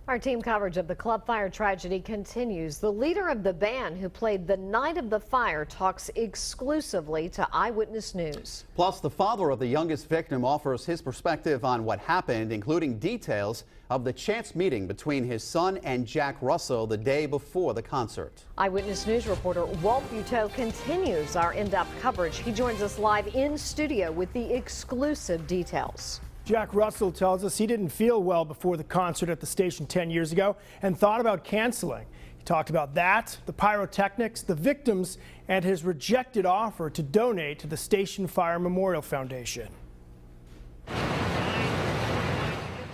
Our team coverage of the club fire tragedy continues. The leader of the band who played the night of the fire talks exclusively to Eyewitness News. Plus, the father of the youngest victim offers his perspective on what happened, including details of the chance meeting between his son and Jack Russell the day before the concert. Eyewitness News reporter Walt Buteau continues our in-depth coverage. He joins us live in studio with the exclusive details. Jack Russell tells us he didn't feel well before the concert at the station 10 years ago and thought about canceling. He talked about that, the pyrotechnics, the victims, and his rejected offer to donate to the Station Fire Memorial Foundation.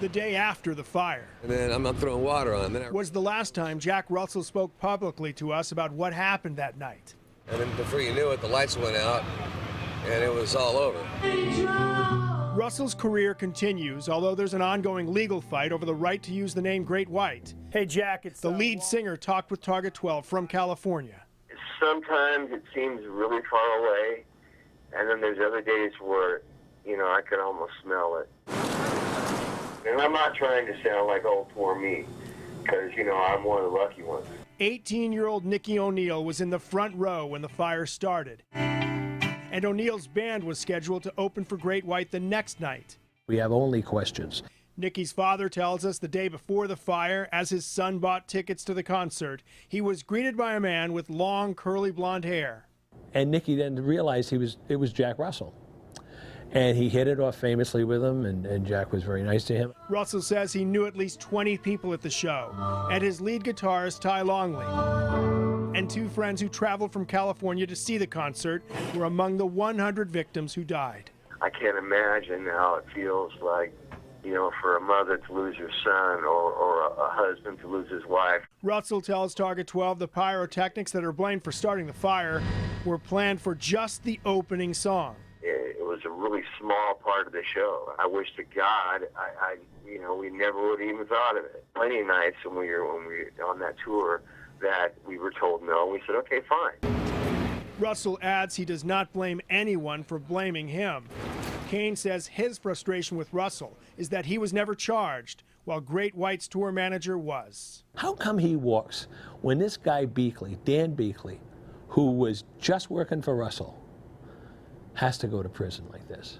The day after the fire. And then I'm throwing water on. Was the last time Jack Russell spoke publicly to us about what happened that night. And then before you knew it, the lights went out and it was all over. Russell's career continues, although there's an ongoing legal fight over the right to use the name Great White. Hey, Jack, it's the lead singer talked with Target 12 from California. Sometimes it seems really far away, and then there's other days where, I can almost smell it. And I'm not trying to sound like, oh, poor me, because, I'm one of the lucky ones. 18-year-old Nikki O'Neill was in the front row when the fire started. And O'Neill's band was scheduled to open for Great White the next night. We have only questions. Nikki's father tells us the day before the fire, as his son bought tickets to the concert, he was greeted by a man with long, curly blonde hair. And Nikki then realized it was Jack Russell. And he hit it off famously with him, and Jack was very nice to him. Russell says he knew at least 20 people at the show, and his lead guitarist, Ty Longley, and two friends who traveled from California to see the concert were among the 100 victims who died. I can't imagine how it feels like, for a mother to lose her son or a husband to lose his wife. Russell tells Target 12 the pyrotechnics that are blamed for starting the fire were planned for just the opening song. It was a really small part of the show. I wish to God we never would have even thought of it. Plenty of nights when we were on that tour that we were told no, we said, okay, fine. Russell adds he does not blame anyone for blaming him. Kane says his frustration with Russell is that he was never charged, while Great White's tour manager was. How come he walks when this guy Beakley, Dan Beakley, who was just working for Russell, has to go to prison like this?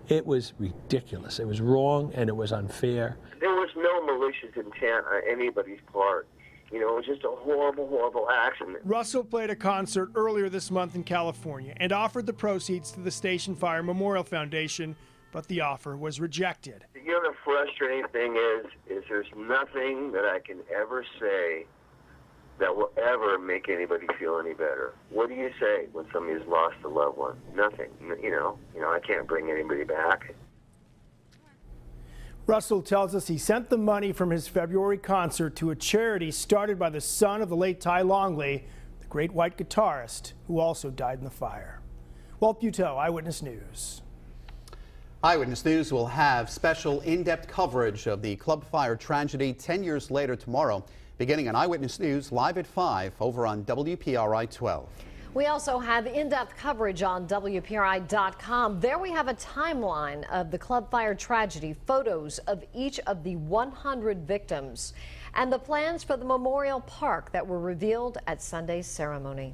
It was ridiculous. It was wrong and it was unfair. There was no malicious intent on anybody's part. It was just a horrible, horrible accident. Russell played a concert earlier this month in California and offered the proceeds to the Station Fire Memorial Foundation, but the offer was rejected. The frustrating thing is there's nothing that I can ever say that will ever make anybody feel any better. What do you say when somebody's lost a loved one? Nothing. I can't bring anybody back. Russell tells us he sent the money from his February concert to a charity started by the son of the late Ty Longley, the Great White guitarist, who also died in the fire. Walt Buteau, Eyewitness News. Eyewitness News will have special in-depth coverage of the club fire tragedy 10 years later tomorrow, beginning on Eyewitness News live at 5 over on WPRI 12. We also have in-depth coverage on WPRI.com. There we have a timeline of the club fire tragedy, photos of each of the 100 victims, and the plans for the memorial park that were revealed at Sunday's ceremony.